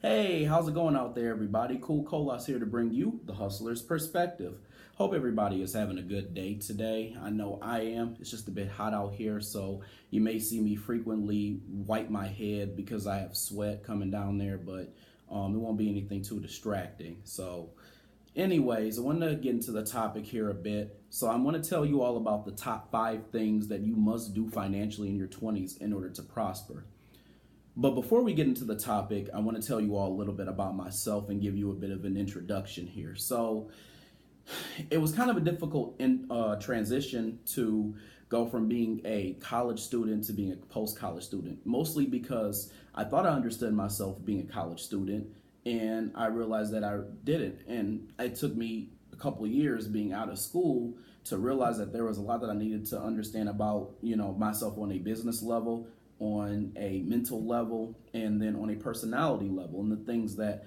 Hey, how's it going out there, everybody? Cool Colas here to bring you the hustler's perspective. Hope everybody is having a good day today. I know I am. It's just a bit hot out here, so you may see me frequently wipe my head because I have sweat coming down there, but it won't be anything too distracting. So, anyways, I want to get into the topic here a bit. So, I'm going to tell you all about the top 5 things that you must do financially in your 20s in order to prosper. But before we get into the topic, I want to tell you all a little bit about myself and give you a bit of an introduction here. So, it was kind of a difficult transition to go from being a college student to being a post-college student, mostly because I thought I understood myself being a college student, and I realized that I didn't. And it took me a couple of years being out of school to realize that there was a lot that I needed to understand about, myself on a business level, on a mental level, and then on a personality level, and the things that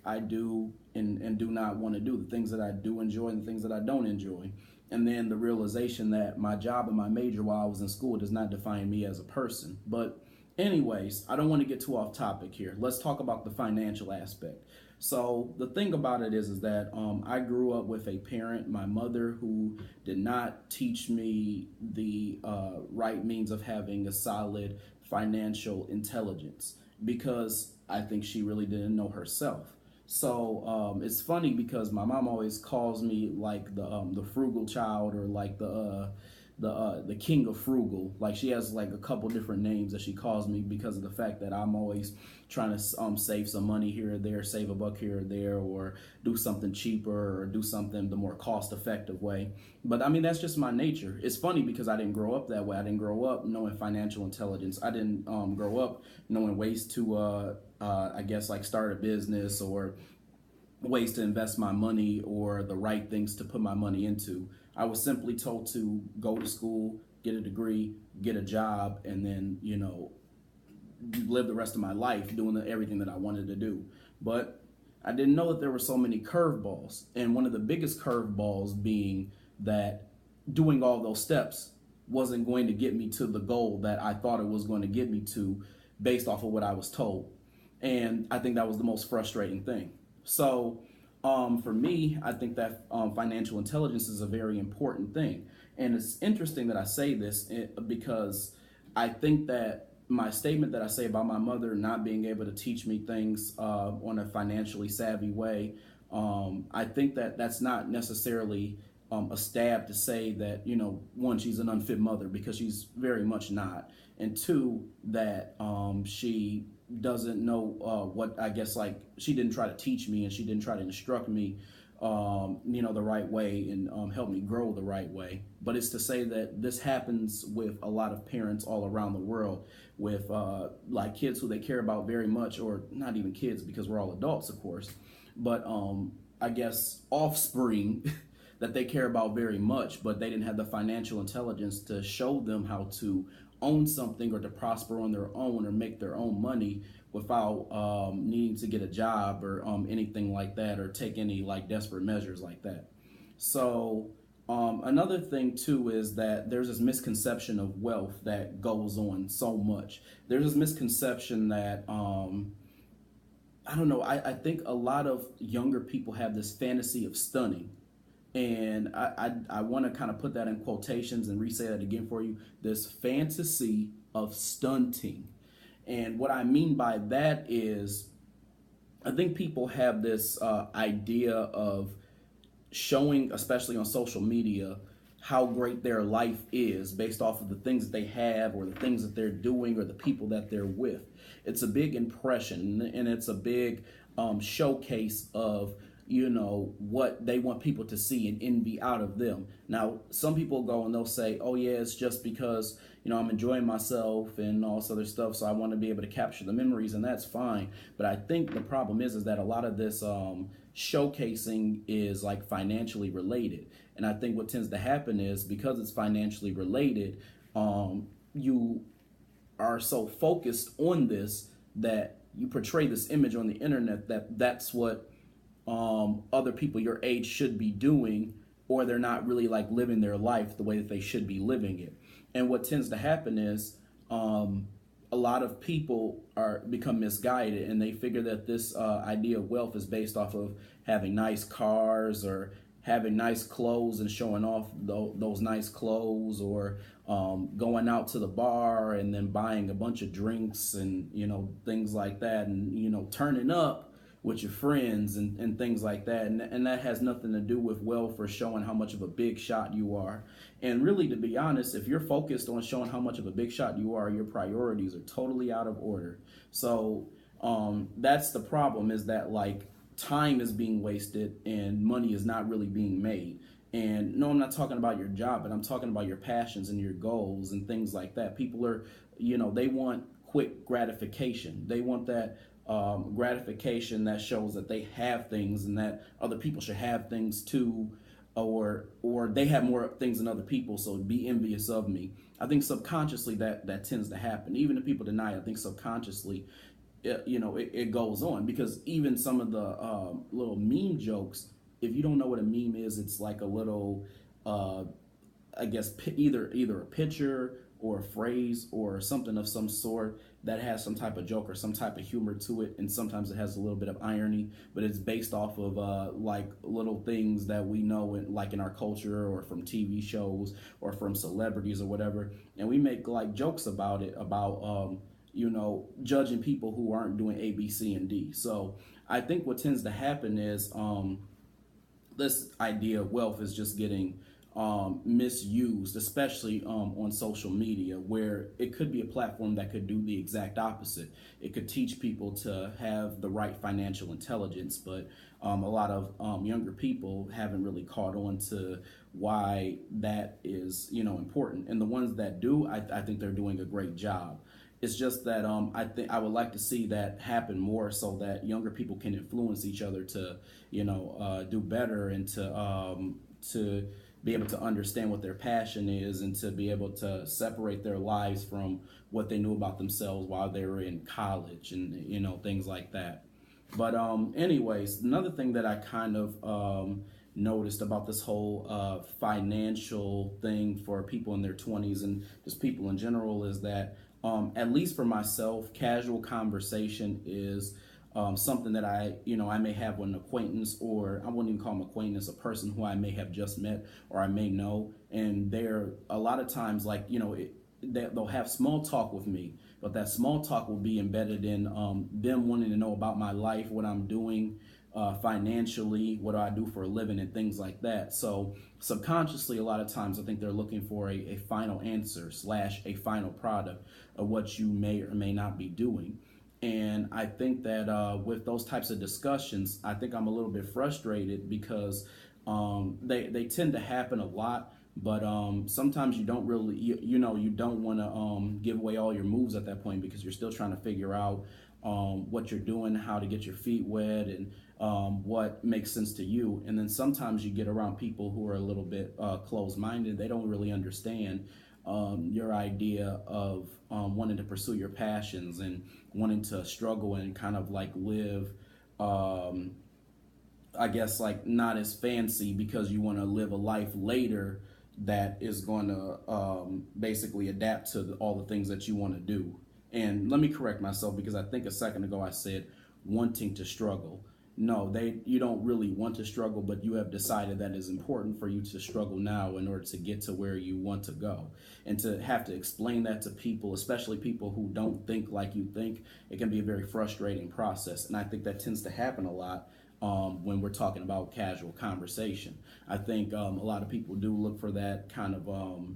I do and do not want to do, the things that I do enjoy and the things that I don't enjoy, and then the realization that my job and my major while I was in school does not define me as a person. But anyways, I don't want to get too off topic here. Let's talk about the financial aspect. So the thing about it is that I grew up with a parent, my mother, who did not teach me the right means of having a solid financial intelligence, because I think she really didn't know herself. So it's funny because my mom always calls me like the frugal child, or like the king of frugal. Like, she has like a couple different names that she calls me because of the fact that I'm always trying to save some money here or there, save a buck here or there, or do something cheaper, or do something the more cost effective way. But I mean, that's just my nature. It's funny because I didn't grow up that way. I didn't grow up knowing financial intelligence. I didn't grow up knowing ways to I guess, like, start a business, or ways to invest my money, or the right things to put my money into. I was simply told to go to school, get a degree, get a job, and then, live the rest of my life doing everything that I wanted to do. But I didn't know that there were so many curveballs. And one of the biggest curveballs being that doing all those steps wasn't going to get me to the goal that I thought it was going to get me to, based off of what I was told. And I think that was the most frustrating thing. So for me, I think that financial intelligence is a very important thing. And it's interesting that I say this because I think that my statement that I say about my mother not being able to teach me things on a financially savvy way, I think that that's not necessarily a stab to say that, one, she's an unfit mother, because she's very much not. And two, that she doesn't know what, I guess, like, she didn't try to teach me, and she didn't try to instruct me the right way, and help me grow the right way. But it's to say that this happens with a lot of parents all around the world, with like kids who they care about very much, or not even kids, because we're all adults, of course, but I guess offspring that they care about very much, but they didn't have the financial intelligence to show them how to own something, or to prosper on their own, or make their own money without needing to get a job, or anything like that, or take any like desperate measures like that. So another thing too is that there's this misconception of wealth that goes on so much. There's this misconception that I don't know, I think a lot of younger people have this fantasy of stunning. And I want to kind of put that in quotations and re-say that again for you. This fantasy of stunting. And what I mean by that is, I think people have this idea of showing, especially on social media, how great their life is based off of the things that they have, or the things that they're doing, or the people that they're with. It's a big impression, and it's a big showcase of what they want people to see and envy out of them. Now, some people go and they'll say, oh yeah, it's just because I'm enjoying myself and all this other stuff, so I want to be able to capture the memories, and that's fine. But I think the problem is that a lot of this showcasing is like financially related. And I think what tends to happen is, because it's financially related, you are so focused on this that you portray this image on the internet that that's what other people your age should be doing, or they're not really like living their life the way that they should be living it. And what tends to happen is a lot of people are become misguided, and they figure that this idea of wealth is based off of having nice cars or having nice clothes and showing off those nice clothes, or going out to the bar and then buying a bunch of drinks and things like that, and turning up with your friends and things like that, and that has nothing to do with wealth or showing how much of a big shot you are. And really, to be honest, if you're focused on showing how much of a big shot you are, your priorities are totally out of order. So that's the problem, is that like time is being wasted and money is not really being made. And no, I'm not talking about your job, but I'm talking about your passions and your goals and things like that. People are, they want quick gratification. They want that gratification that shows that they have things and that other people should have things too, or they have more things than other people, so be envious of me. I think subconsciously that tends to happen. Even if people deny it, I think subconsciously it goes on, because even some of the little meme jokes, if you don't know what a meme is, it's like a little I guess either a picture or a phrase or something of some sort that has some type of joke or some type of humor to it, and sometimes it has a little bit of irony, but it's based off of like little things that we know like in our culture, or from TV shows, or from celebrities or whatever, and we make like jokes about it, about judging people who aren't doing A, B, C, and D. So I think what tends to happen is this idea of wealth is just getting misused, especially on social media, where it could be a platform that could do the exact opposite. It could teach people to have the right financial intelligence, but a lot of younger people haven't really caught on to why that is important. And the ones that do, I think they're doing a great job. It's just that I think I would like to see that happen more, so that younger people can influence each other to do better, and to be able to understand what their passion is, and to be able to separate their lives from what they knew about themselves while they were in college, and things like that. But anyways, another thing that I kind of noticed about this whole financial thing for people in their 20s, and just people in general, is that at least for myself, casual conversation is something that I may have with an acquaintance, or I wouldn't even call them acquaintance, a person who I may have just met or I may know. And they're a lot of times like, they'll have small talk with me, but that small talk will be embedded in them wanting to know about my life, what I'm doing financially, what do I do for a living, and things like that. So subconsciously, a lot of times I think they're looking for a final answer / a final product of what you may or may not be doing. And I think that with those types of discussions, I think I'm a little bit frustrated, because they tend to happen a lot. But sometimes you don't really, you don't want to give away all your moves at that point, because you're still trying to figure out what you're doing, how to get your feet wet, and what makes sense to you. And then sometimes you get around people who are a little bit closed-minded. They don't really understand your idea of wanting to pursue your passions and wanting to struggle and kind of like live, I guess, like not as fancy, because you want to live a life later that is going to basically adapt to all the things that you want to do. And let me correct myself, because I think a second ago I said wanting to struggle. No, you don't really want to struggle, but you have decided that it's important for you to struggle now in order to get to where you want to go. And to have to explain that to people, especially people who don't think like you think, it can be a very frustrating process. And I think that tends to happen a lot when we're talking about casual conversation. I think a lot of people do look for that kind of,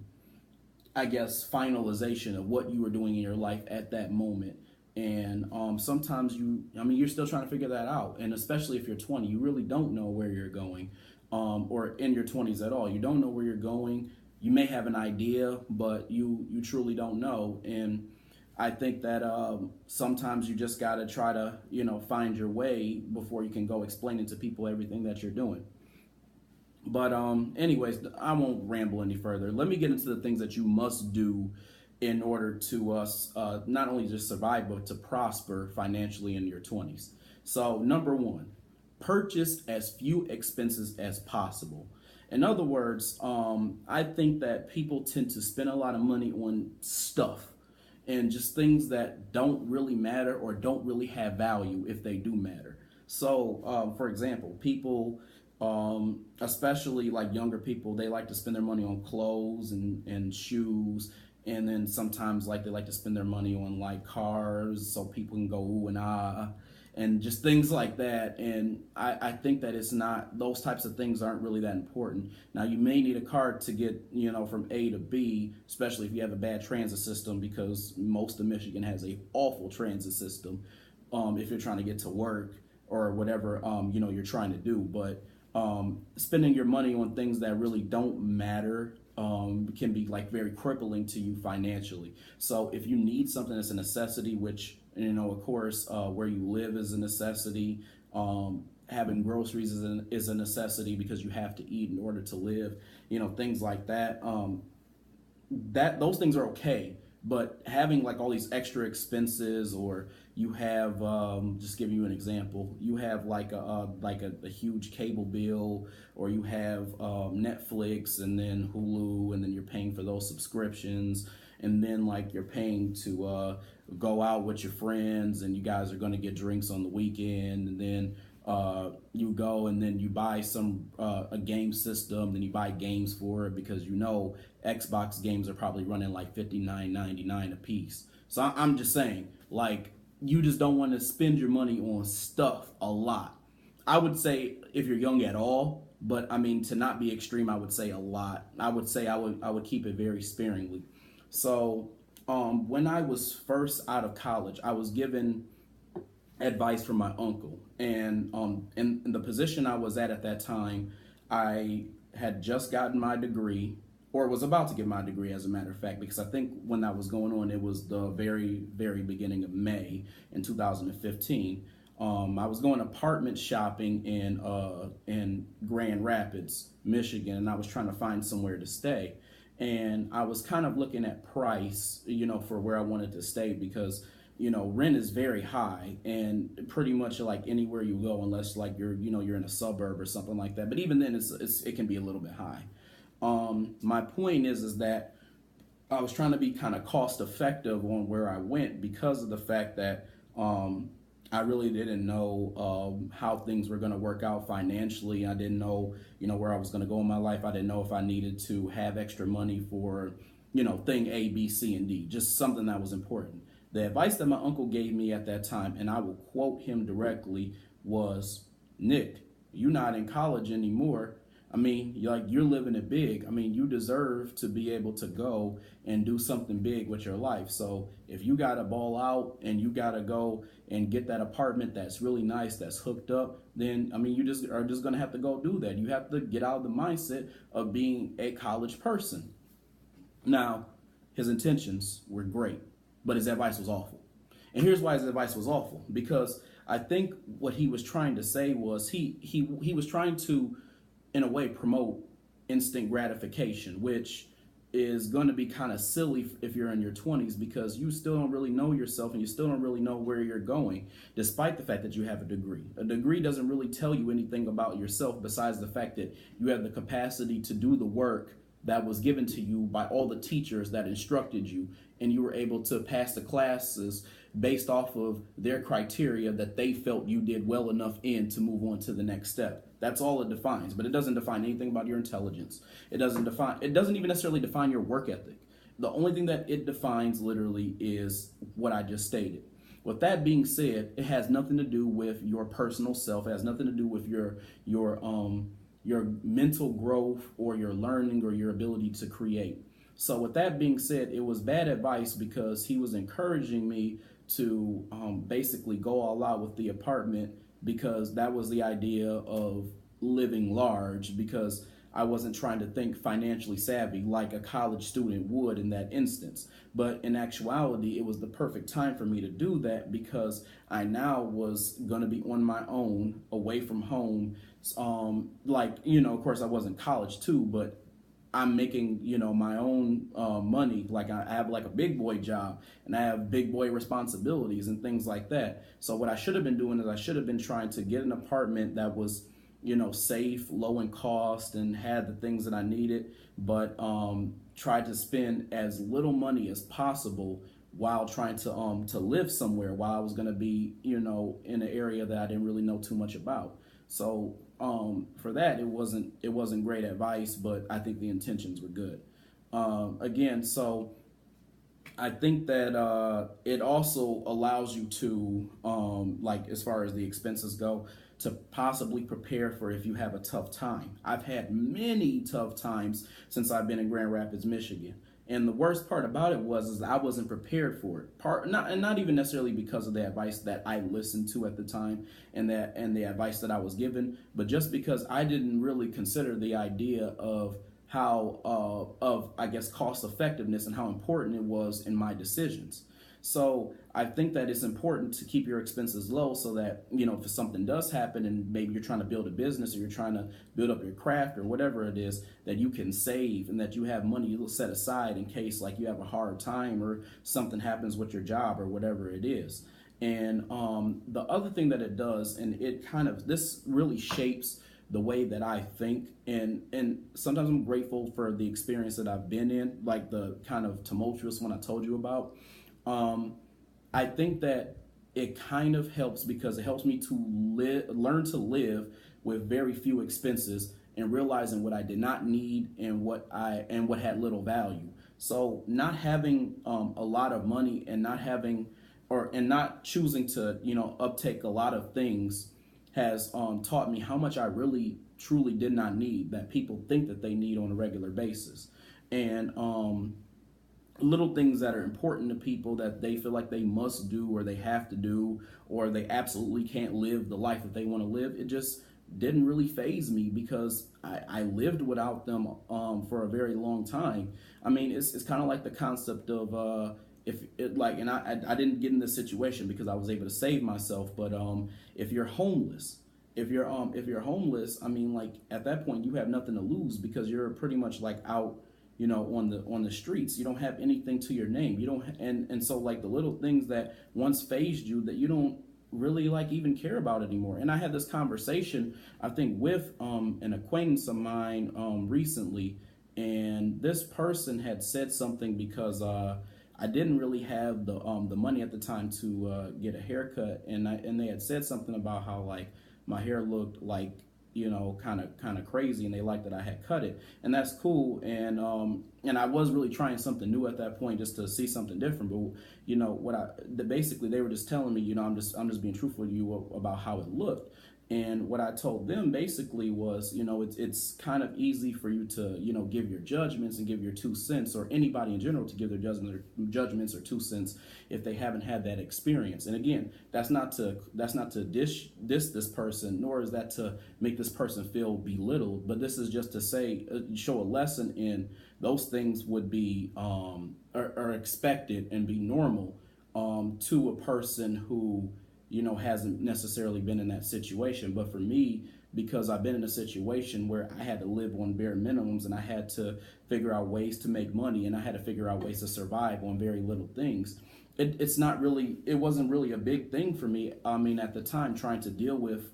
I guess, finalization of what you were doing in your life at that moment. And sometimes you're still trying to figure that out. And especially if you're 20, you really don't know where you're going, or in your 20s at all. You don't know where you're going. You may have an idea, but you truly don't know. And I think that sometimes you just got to try to, find your way before you can go explaining to people everything that you're doing. But anyways, I won't ramble any further. Let me get into the things that you must do in order to not only just survive, but to prosper financially in your 20s. So number one, purchase as few expenses as possible. In other words, I think that people tend to spend a lot of money on stuff. and just things that don't really matter or don't really have value if they do matter. So, for example, people, especially like younger people, they like to spend their money on clothes and shoes. And then sometimes like they like to spend their money on like cars so people can go ooh and ah and just things like that. And I think that it's not, those types of things aren't really that important. Now, you may need a car to get, from A to B, especially if you have a bad transit system, because most of Michigan has a awful transit system if you're trying to get to work or whatever, you're trying to do. But spending your money on things that really don't matter can be like very crippling to you financially. So if you need something that's a necessity, which, of course, where you live is a necessity. Having groceries is a necessity because you have to eat in order to live. Things like that. Those things are okay, but having like all these extra expenses, or you have, just give you an example, you have like a huge cable bill, or you have Netflix and then Hulu, and then you're paying for those subscriptions, and then like you're paying to go out with your friends, and you guys are going to get drinks on the weekend, and then you go and then you buy a game system, then you buy games for it because Xbox games are probably running like $59.99 a piece. So I'm just saying, like, you just don't want to spend your money on stuff a lot. I would say if you're young at all, but I mean, to not be extreme, I would say a lot. I would say I would keep it very sparingly. So when I was first out of college, I was given advice from my uncle, and in the position I was at that time, I had just gotten my degree, or was about to get my degree, as a matter of fact, because I think when that was going on, it was the very, very beginning of May in 2015. I was going apartment shopping in Grand Rapids, Michigan, and I was trying to find somewhere to stay. And I was kind of looking at price, for where I wanted to stay, because rent is very high, and pretty much like anywhere you go, unless like you're in a suburb or something like that. But even then, it can be a little bit high. My point is that I was trying to be kind of cost effective on where I went, because of the fact that I really didn't know how things were going to work out financially. I didn't know, where I was going to go in my life. I didn't know if I needed to have extra money for, thing A, B, C, and D, just something that was important. The advice that my uncle gave me at that time, and I will quote him directly, was, "Nick, you're not in college anymore. I mean, you're living it big. I mean, you deserve to be able to go and do something big with your life. So if you got to ball out and you got to go and get that apartment that's really nice, that's hooked up, then, I mean, you just are just going to have to go do that. You have to get out of the mindset of being a college person." Now, his intentions were great, but his advice was awful. And here's why his advice was awful. Because I think what he was trying to say was he was trying to, in a way, promote instant gratification, which is going to be kind of silly if you're in your 20s, because you still don't really know yourself and you still don't really know where you're going, despite the fact that you have a degree. A degree doesn't really tell you anything about yourself besides the fact that you have the capacity to do the work that was given to you by all the teachers that instructed you, and you were able to pass the classes based off of their criteria that they felt you did well enough in to move on to the next step. That's all it defines, but it doesn't define anything about your intelligence. It doesn't even necessarily define your work ethic. The only thing that it defines literally is what I just stated. With that being said, it has nothing to do with your personal self. It has nothing to do with your mental growth or your learning or your ability to create. So with that being said, it was bad advice, because he was encouraging me to basically go all out with the apartment, because that was the idea of living large, because I wasn't trying to think financially savvy like a college student would in that instance. But in actuality, it was the perfect time for me to do that, because I now was going to be on my own, away from home. Of course, I was in college too, but I'm making, my own money. Like I have like a big boy job, and I have big boy responsibilities and things like that. So what I should have been doing is I should have been trying to get an apartment that was, safe, low in cost, and had the things that I needed, but tried to spend as little money as possible while trying to live somewhere, while I was going to be, in an area that I didn't really know too much about. So for that, it wasn't great advice, but I think the intentions were good. Again, so I think that it also allows you to, like, as far as the expenses go, to possibly prepare for if you have a tough time. I've had many tough times since I've been in Grand Rapids, Michigan. And the worst part about it is I wasn't prepared for it. Not even necessarily because of the advice that I listened to at the time and the advice that I was given, but just because I didn't really consider the idea of how of I guess cost effectiveness and how important it was in my decisions. So I think that it's important to keep your expenses low so that, if something does happen and maybe you're trying to build a business or you're trying to build up your craft or whatever it is, that you can save and that you have money you'll set aside in case like you have a hard time or something happens with your job or whatever it is. And the other thing that it does, and this really shapes the way that I think, and sometimes I'm grateful for the experience that I've been in, like the kind of tumultuous one I told you about. I think that it kind of helps because it helps me to learn to live with very few expenses and realizing what I did not need and what had little value. So not having a lot of money and not choosing to uptake a lot of things has taught me how much I really truly did not need that people think that they need on a regular basis. And little things that are important to people that they feel like they must do or they have to do or they absolutely can't live the life that they want to live, it just didn't really faze me because I lived without them for a very long time. I mean, it's kind of like the concept of if it like, and I didn't get in this situation because I was able to save myself, but if you're homeless, if you're homeless, I mean, like at that point you have nothing to lose because you're pretty much like out, on the streets. You don't have anything to your name. You don't, and so like the little things that once fazed you that you don't really like even care about anymore. And I had this conversation, I think, with an acquaintance of mine recently, and this person had said something because I didn't really have the money at the time to get a haircut, and they had said something about how like my hair looked like kind of crazy, and they liked that I had cut it, and that's cool. And I was really trying something new at that point just to see something different. But basically they were just telling me, I'm just being truthful with you about how it looked. And what I told them basically was, it's kind of easy for you to, give your judgments and give your 2 cents, or anybody in general to give their judgments or 2 cents if they haven't had that experience. And again, that's not to diss this person, nor is that to make this person feel belittled, but this is just to say, show a lesson in those things would be are expected and be normal to a person who hasn't necessarily been in that situation. But for me, because I've been in a situation where I had to live on bare minimums and I had to figure out ways to make money and I had to figure out ways to survive on very little things, it wasn't really a big thing for me. I mean, at the time, trying to deal with,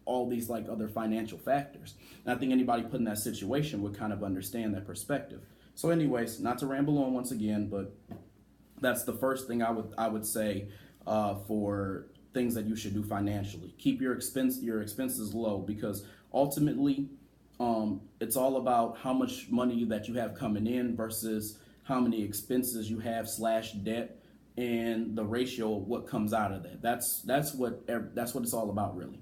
all these like other financial factors. And I think anybody put in that situation would kind of understand that perspective. So anyways, not to ramble on once again, but that's the first thing I would say for things that you should do financially. Keep your expenses low, because ultimately it's all about how much money that you have coming in versus how many expenses you have / debt, and the ratio of what comes out of that. That's what it's all about, really.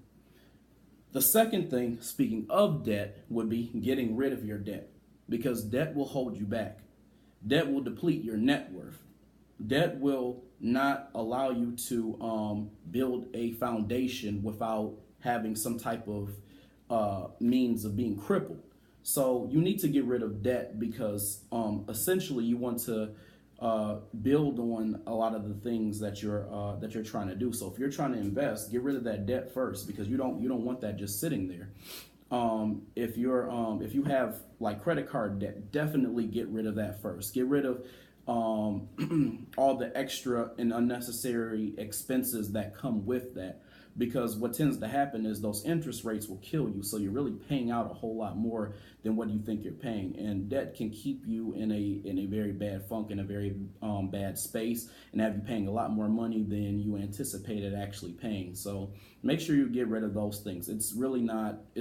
The second thing, speaking of debt, would be getting rid of your debt, because debt will hold you back. Debt will deplete your net worth. Debt will not allow you to build a foundation without having some type of means of being crippled. So you need to get rid of debt because essentially you want to build on a lot of the things that you're trying to do. So if you're trying to invest, get rid of that debt first, because you don't want that just sitting there. If you have like credit card debt, definitely get rid of that first. Get rid of all the extra and unnecessary expenses that come with that. because what tends to happen is those interest rates will kill you. So you're really paying out a whole lot more than what you think you're paying, and debt can keep you in a very bad funk, in a very bad space, and have you paying a lot more money than you anticipated actually paying. So make sure you get rid of those things. It's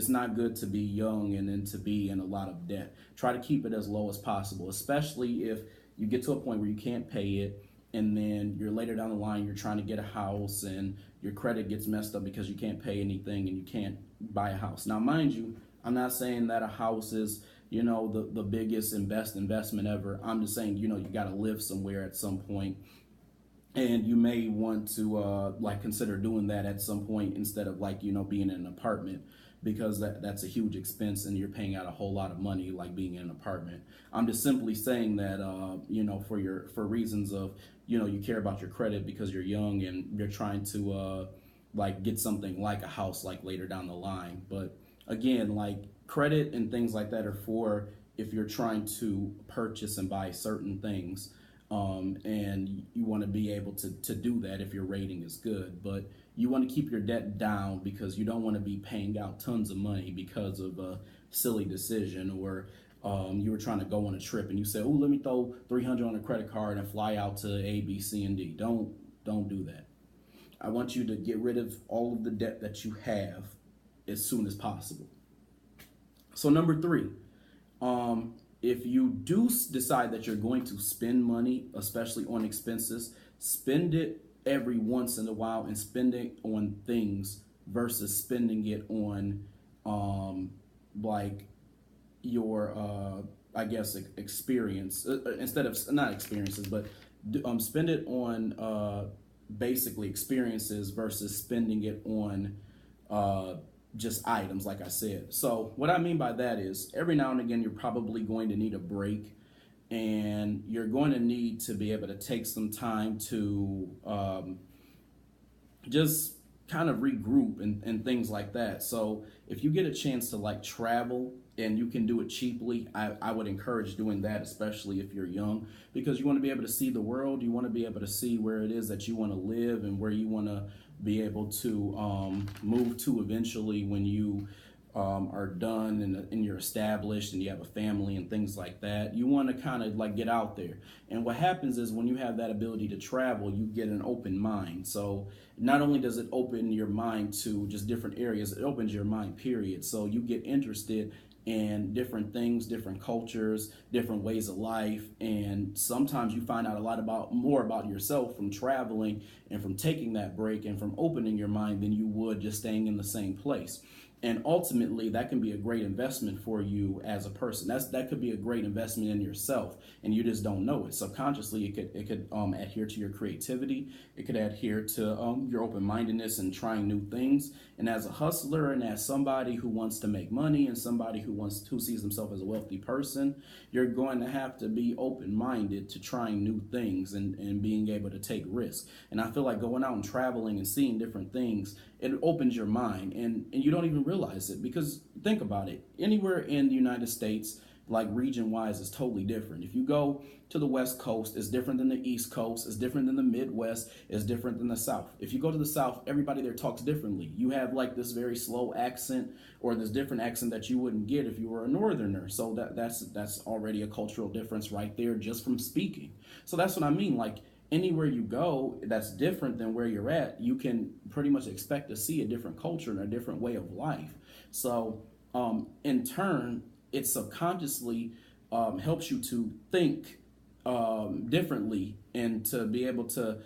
not good to be young and then to be in a lot of debt. Try to keep it as low as possible, especially if you get to a point where you can't pay it, and then you're later down the line, you're trying to get a house and your credit gets messed up because you can't pay anything and you can't buy a house. Now, mind you, I'm not saying that a house is, the biggest and best investment ever. I'm just saying, you got to live somewhere at some point, and you may want to consider doing that at some point instead of being in an apartment, because that's a huge expense and you're paying out a whole lot of money like being in an apartment. I'm just simply saying that for reasons of you care about your credit because you're young and you're trying to get something like a house like later down the line. But again, credit and things like that are for if you're trying to purchase and buy certain things. And you want to be able to do that if your rating is good, but you want to keep your debt down because you don't want to be paying out tons of money because of a silly decision, or you were trying to go on a trip and you said, "Oh, let me throw 300 on a credit card and fly out to A, B, C, and D." Don't do that. I want you to get rid of all of the debt that you have as soon as possible. So number 3, if you do decide that you're going to spend money, especially on expenses, spend it every once in a while and spend it on things versus spending it on your experience, instead of not experiences, but spend it on basically experiences versus spending it on just items, like I said. So what I mean by that is every now and again you're probably going to need a break, and you're going to need to be able to take some time to just kind of regroup and things like that. So if you get a chance to travel and you can do it cheaply, I would encourage doing that, especially if you're young, because you want to be able to see the world. You want to be able to see where it is that you want to live and where you want to be able to move to eventually when you are done and you're established and you have a family and things like that. You want to kind of get out there. And what happens is when you have that ability to travel, you get an open mind. So not only does it open your mind to just different areas, it opens your mind, period. So you get interested in different things, different cultures, different ways of life, and sometimes you find out a lot more about yourself from traveling and from taking that break and from opening your mind than you would just staying in the same place. And ultimately, that can be a great investment for you as a person. That could be a great investment in yourself, and you just don't know it. Subconsciously, it could adhere to your creativity. It could adhere to your open-mindedness and trying new things. And as a hustler, and as somebody who wants to make money, and somebody who sees himself as a wealthy person, you're going to have to be open-minded to trying new things and being able to take risks. And I feel like going out and traveling and seeing different things, it opens your mind, and you don't even realize it, because think about it. Anywhere in the United States, region-wise, is totally different. If you go to the West Coast, it's different than the East Coast, it's different than the Midwest, it's different than the South. If you go to the South, everybody there talks differently. You have this very slow accent, or this different accent that you wouldn't get if you were a Northerner. So that's already a cultural difference right there just from speaking. So that's what I mean. Anywhere you go that's different than where you're at, you can pretty much expect to see a different culture and a different way of life. So in turn, it subconsciously helps you to think differently and to be able to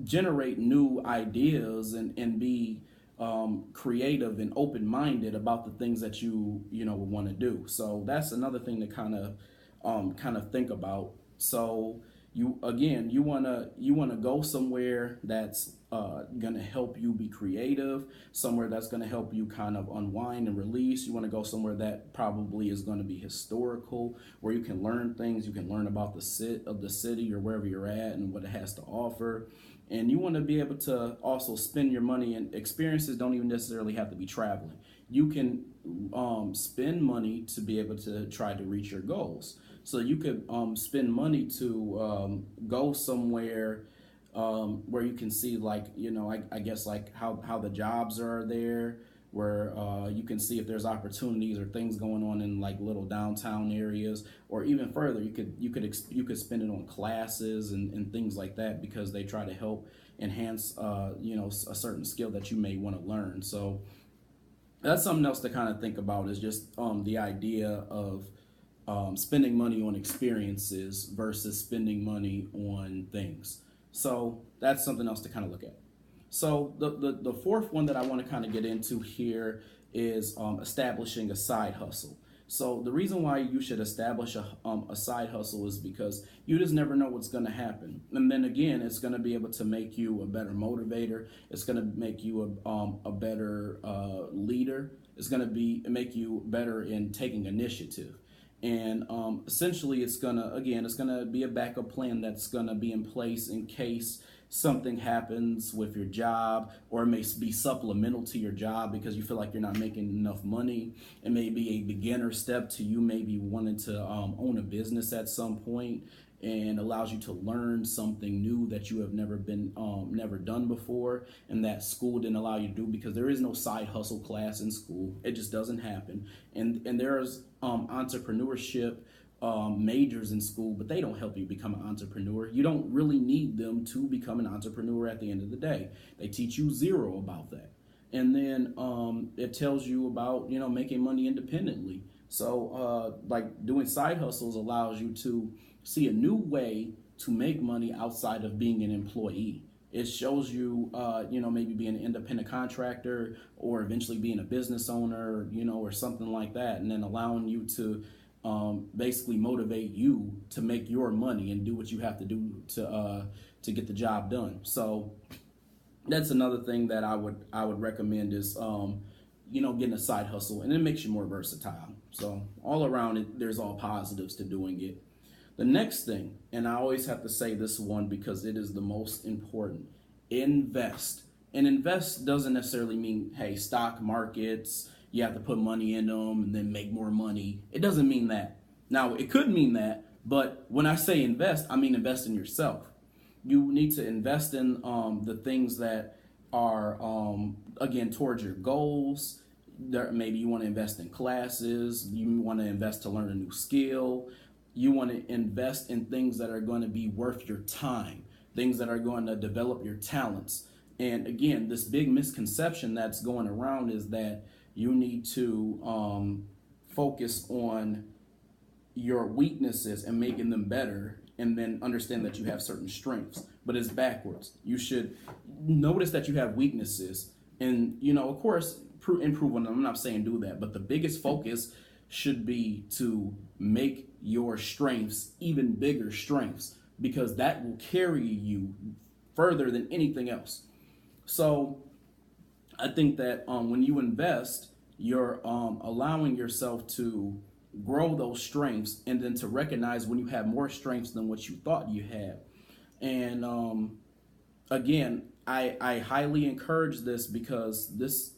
generate new ideas and be creative and open-minded about the things that you would want to do. So that's another thing to kind of think about. So you want to go somewhere that's going to help you be creative, somewhere that's going to help you kind of unwind and release. You want to go somewhere that probably is going to be historical, where you can learn things. You can learn about the city or wherever you're at and what it has to offer. And you want to be able to also spend your money, and experiences don't even necessarily have to be traveling. You can spend money to be able to try to reach your goals. So you could spend money to go somewhere where you can see like, I guess like how the jobs are there, where you can see if there's opportunities or things going on in like little downtown areas, or even further, you could spend it on classes and things like that, because they try to help enhance a certain skill that you may want to learn. So that's something else to kind of think about, is just the idea of spending money on experiences versus spending money on things. So that's something else to kind of look at. So the fourth one that I want to kind of get into here is establishing a side hustle. So the reason why you should establish a side hustle is because you just never know what's going to happen. And then again, it's going to be able to make you a better motivator. It's going to make you a better leader. It's going to make you better in taking initiative. And essentially, it's gonna be a backup plan that's gonna be in place in case something happens with your job, or it may be supplemental to your job because you feel like you're not making enough money. It may be a beginner step to you maybe wanting to own a business at some point, and allows you to learn something new that you have never done before, and that school didn't allow you to do, because there is no side hustle class in school. It just doesn't happen. And there's entrepreneurship majors in school, but they don't help you become an entrepreneur. You don't really need them to become an entrepreneur at the end of the day. They teach you zero about that. And then it tells you about making money independently. So like doing side hustles allows you to see a new way to make money outside of being an employee. It shows you, maybe being an independent contractor, or eventually being a business owner, or something like that, and then allowing you to basically motivate you to make your money and do what you have to do to get the job done. So that's another thing that I would recommend is getting a side hustle, and it makes you more versatile. So all around it, there's all positives to doing it. The next thing, and I always have to say this one because it is the most important, invest. And invest doesn't necessarily mean, hey, stock markets, you have to put money in them and then make more money. It doesn't mean that. Now, it could mean that, but when I say invest, I mean invest in yourself. You need to invest in the things that are, again, towards your goals. Maybe you want to invest in classes. You want to invest to learn a new skill. You want to invest in things that are going to be worth your time, things that are going to develop your talents. And again, this big misconception that's going around is that you need to focus on your weaknesses and making them better, and then understand that you have certain strengths. But it's backwards. You should notice that you have weaknesses, and of course, improve on them. I'm not saying do that, but the biggest focus should be to make your strengths even bigger strengths, because that will carry you further than anything else. So I think that when you invest, you're allowing yourself to grow those strengths, and then to recognize when you have more strengths than what you thought you had. And again, I highly encourage this, because this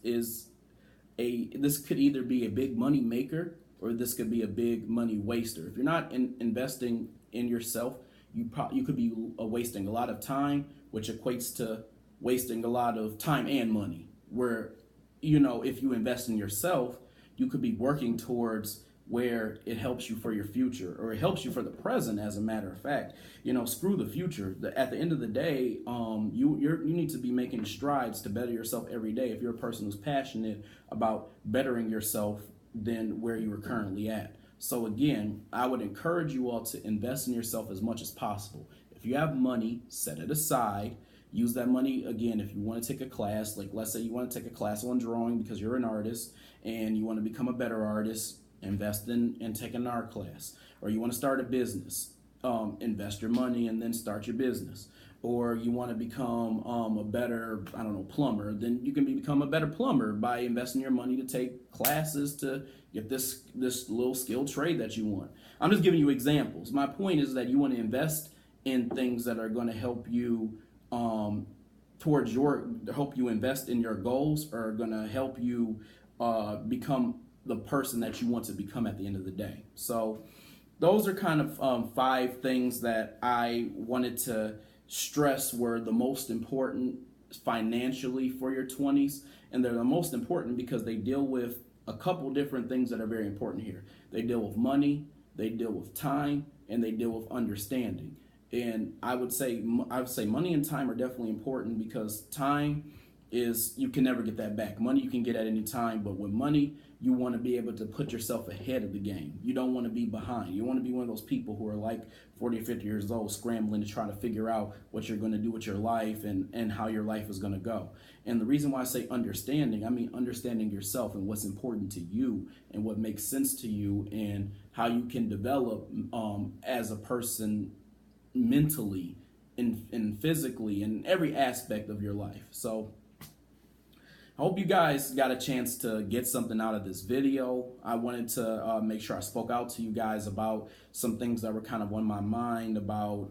could either be a big money maker, or this could be a big money waster. If you're not investing in yourself, you could be wasting a lot of time, which equates to wasting a lot of time and money. Where, if you invest in yourself, you could be working towards where it helps you for your future, or it helps you for the present. As a matter of fact, screw the future. At the end of the day, you need to be making strides to better yourself every day. If you're a person who's passionate about bettering yourself than where you are currently at. So again, I would encourage you all to invest in yourself as much as possible. If you have money, set it aside. Use that money, again, if you want to take a class, like let's say you want to take a class on drawing because you're an artist and you want to become a better artist, invest in taking an art class. Or you want to start a business, invest your money and then start your business. Or you want to become a better, plumber, then you can become a better plumber by investing your money to take classes to get this little skilled trade that you want. I'm just giving you examples. My point is that you want to invest in things that are going to help you help you invest in your goals, or are going to help you become the person that you want to become at the end of the day. So those are kind of 5 things that I wanted to stress were the most important financially for your 20s, and they're the most important because they deal with a couple different things that are very important here. They deal with money, they deal with time, and they deal with understanding. And I would say money and time are definitely important, because time is, you can never get that back. Money you can get at any time, but with money, you want to be able to put yourself ahead of the game. You don't want to be behind. You want to be one of those people who are like 40 or 50 years old, scrambling to try to figure out what you're going to do with your life and how your life is going to go. And the reason why I say understanding, I mean understanding yourself and what's important to you and what makes sense to you, and how you can develop as a person mentally and physically in every aspect of your life. So I hope you guys got a chance to get something out of this video. I wanted to make sure I spoke out to you guys about some things that were kind of on my mind about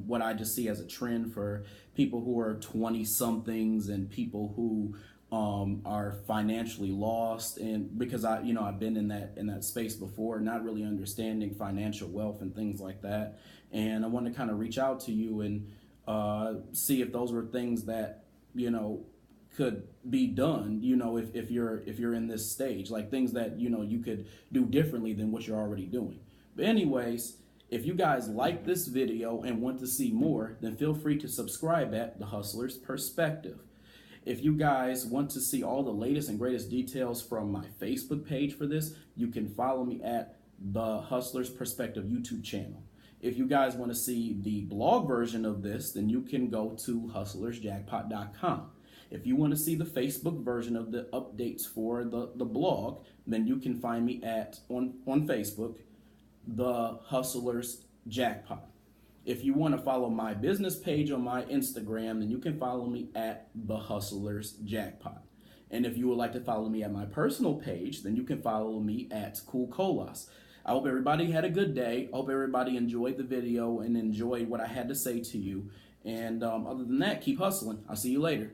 what I just see as a trend for people who are 20-somethings and people who are financially lost. And because I've been in that space before, not really understanding financial wealth and things like that. And I want to kind of reach out to you and see if those were things that could be done, if you're in this stage, like things that you could do differently than what you're already doing. But anyways, if you guys like this video and want to see more, then feel free to subscribe at The Hustler's Perspective. If you guys want to see all the latest and greatest details from my Facebook page for this, you can follow me at The Hustler's Perspective YouTube channel. If you guys want to see the blog version of this, then you can go to hustlersjackpot.com. If you want to see the Facebook version of the updates for the blog, then you can find me on Facebook, The Hustlers Jackpot. If you want to follow my business page on my Instagram, then you can follow me at The Hustlers Jackpot. And if you would like to follow me at my personal page, then you can follow me at Cool Colas. I hope everybody had a good day. I hope everybody enjoyed the video and enjoyed what I had to say to you. And other than that, keep hustling. I'll see you later.